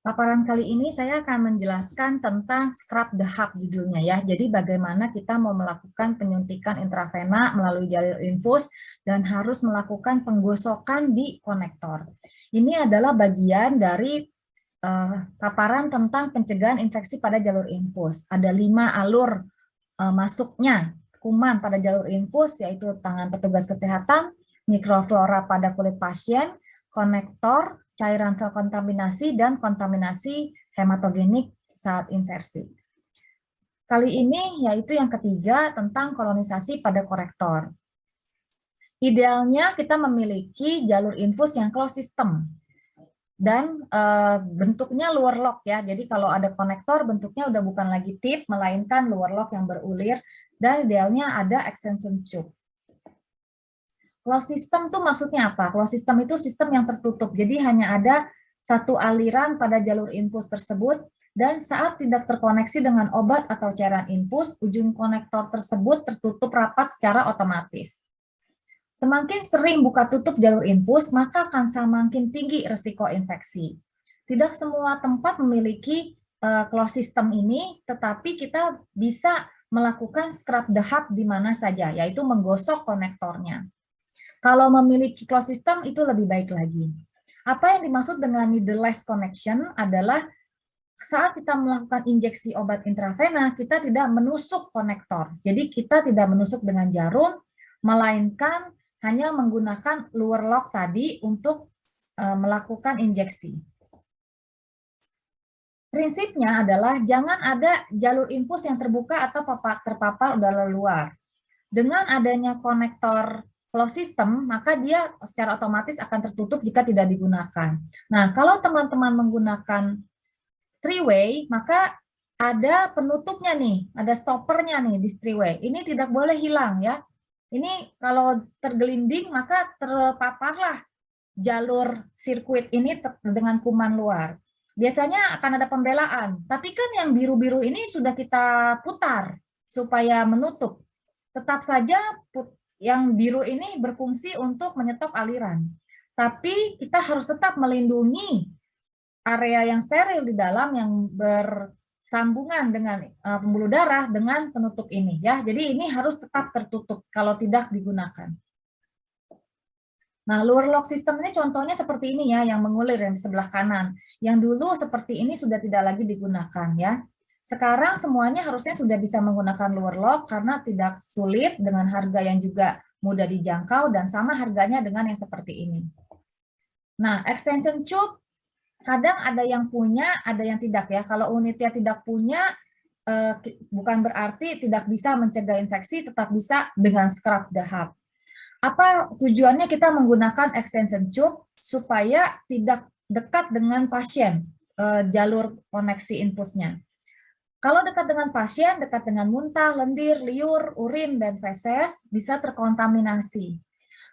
Paparan kali ini saya akan menjelaskan tentang scrub the heart judulnya ya. Jadi bagaimana kita mau melakukan penyuntikan intravena melalui jalur infus dan harus melakukan penggosokan di konektor. Ini adalah bagian dari paparan tentang pencegahan infeksi pada jalur infus. Ada 5 alur masuknya kuman pada jalur infus, yaitu tangan petugas kesehatan, mikroflora pada kulit pasien, konektor, cairan terkontaminasi, dan kontaminasi hematogenik saat insersi. Kali ini yaitu yang ketiga tentang kolonisasi pada korektor. Idealnya kita memiliki jalur infus yang closed system dan bentuknya luar lock ya. Jadi kalau ada konektor bentuknya udah bukan lagi tip melainkan luar lock yang berulir, dan idealnya ada extension tube. Closed system tuh maksudnya apa? Closed system itu sistem yang tertutup. Jadi hanya ada satu aliran pada jalur infus tersebut, dan saat tidak terkoneksi dengan obat atau cairan infus, ujung konektor tersebut tertutup rapat secara otomatis. Semakin sering buka tutup jalur infus, maka akan semakin tinggi risiko infeksi. Tidak semua tempat memiliki closed system ini, tetapi kita bisa melakukan scrub the heart di mana saja, yaitu menggosok konektornya. Kalau memiliki closed system itu lebih baik lagi. Apa yang dimaksud dengan needleless connection adalah saat kita melakukan injeksi obat intravena, kita tidak menusuk konektor. Jadi kita tidak menusuk dengan jarum, melainkan hanya menggunakan luar lock tadi untuk melakukan injeksi. Prinsipnya adalah jangan ada jalur infus yang terbuka atau terpapar udara luar. Dengan adanya konektor closed system, maka dia secara otomatis akan tertutup jika tidak digunakan. Nah, kalau teman-teman menggunakan three-way, maka ada penutupnya nih, ada stoppernya nih di three-way. Ini tidak boleh hilang ya. Ini kalau tergelinding, maka terpaparlah jalur sirkuit ini dengan kuman luar. Biasanya akan ada pembelaan, tapi kan yang biru-biru ini sudah kita putar supaya menutup. Tetap saja yang biru ini berfungsi untuk menyetop aliran. Tapi kita harus tetap melindungi area yang steril di dalam yang bersambungan dengan pembuluh darah dengan penutup ini ya. Jadi ini harus tetap tertutup kalau tidak digunakan. Nah, luar lock system ini contohnya seperti ini ya, yang mengulir yang di sebelah kanan. Yang dulu seperti ini sudah tidak lagi digunakan ya. Sekarang semuanya harusnya sudah bisa menggunakan luar lock karena tidak sulit dengan harga yang juga mudah dijangkau dan sama harganya dengan yang seperti ini. Nah, extension tube kadang ada yang punya, ada yang tidak ya. Kalau unitnya tidak punya, bukan berarti tidak bisa mencegah infeksi, tetap bisa dengan scrub the heart. Apa tujuannya kita menggunakan extension tube? Supaya tidak dekat dengan pasien, jalur koneksi infusnya. Kalau dekat dengan pasien, dekat dengan muntah, lendir, liur, urin, dan feses, bisa terkontaminasi.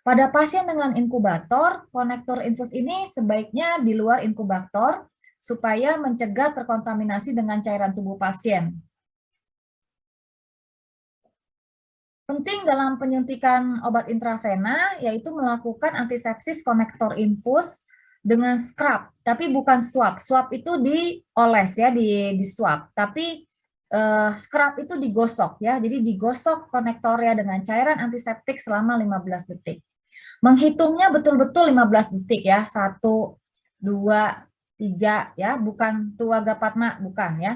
Pada pasien dengan inkubator, konektor infus ini sebaiknya di luar inkubator, supaya mencegah terkontaminasi dengan cairan tubuh pasien. Penting dalam penyuntikan obat intravena, yaitu melakukan antisepsis konektor infus dengan scrub, tapi bukan swab. Swab itu dioles ya, di swab. Tapi scrub itu digosok ya. Jadi digosok konektornya dengan cairan antiseptik selama 15 detik. Menghitungnya betul-betul 15 detik ya. 1, 2, 3 ya, bukan tua gapatma, bukan ya.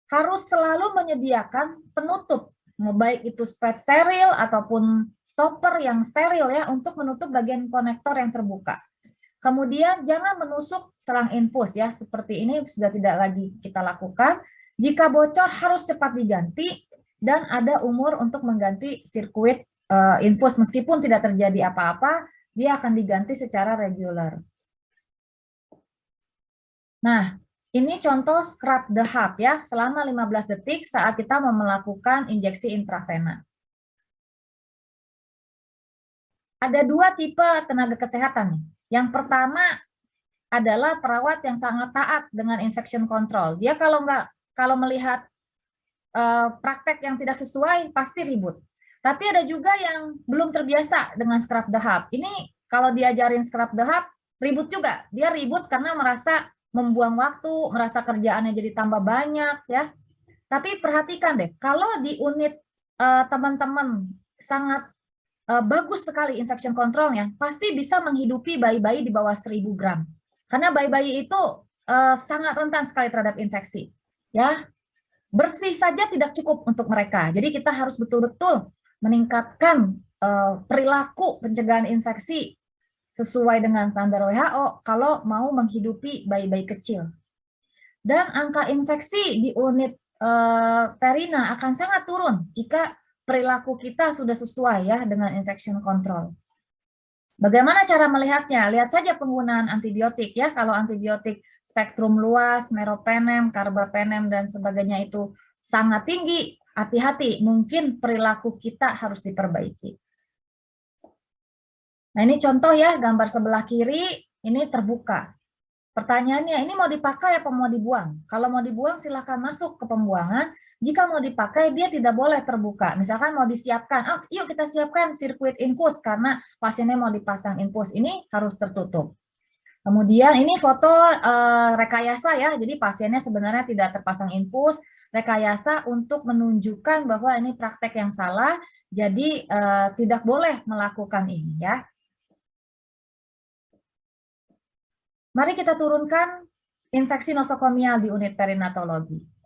Harus selalu menyediakan penutup, baik itu spade steril ataupun stopper yang steril ya, untuk menutup bagian konektor yang terbuka. Kemudian jangan menusuk selang infus ya, seperti ini sudah tidak lagi kita lakukan. Jika bocor harus cepat diganti dan ada umur untuk mengganti sirkuit infus, meskipun tidak terjadi apa-apa, dia akan diganti secara reguler. Nah, ini contoh scrub the heart ya, selama 15 detik saat kita mau melakukan injeksi intravena. Ada 2 tipe tenaga kesehatan nih. Yang pertama adalah perawat yang sangat taat dengan infection control. Dia kalau melihat praktek yang tidak sesuai pasti ribut. Tapi ada juga yang belum terbiasa dengan scrub the heart. Ini kalau diajarin scrub the heart ribut juga. Dia ribut karena merasa membuang waktu, merasa kerjaannya jadi tambah banyak ya. Tapi perhatikan deh, kalau di unit teman-teman sangat bagus sekali infection controlnya, pasti bisa menghidupi bayi-bayi di bawah 1000 gram. Karena bayi-bayi itu sangat rentan sekali terhadap infeksi. Ya, bersih saja tidak cukup untuk mereka. Jadi kita harus betul-betul meningkatkan perilaku pencegahan infeksi sesuai dengan standar WHO kalau mau menghidupi bayi-bayi kecil. Dan angka infeksi di unit perina akan sangat turun jika perilaku kita sudah sesuai ya dengan infection control. Bagaimana cara melihatnya? Lihat saja penggunaan antibiotik ya. Kalau antibiotik spektrum luas, meropenem, carbapenem dan sebagainya itu sangat tinggi, hati-hati, mungkin perilaku kita harus diperbaiki. Nah, ini contoh ya, gambar sebelah kiri ini terbuka. Pertanyaannya, ini mau dipakai apa mau dibuang? Kalau mau dibuang, silakan masuk ke pembuangan. Jika mau dipakai, dia tidak boleh terbuka. Misalkan mau disiapkan, oh, yuk kita siapkan sirkuit infus karena pasiennya mau dipasang infus. Ini harus tertutup. Kemudian ini foto rekayasa ya, jadi pasiennya sebenarnya tidak terpasang infus, rekayasa untuk menunjukkan bahwa ini praktek yang salah, jadi tidak boleh melakukan ini ya. Mari kita turunkan infeksi nosokomial di unit perinatologi.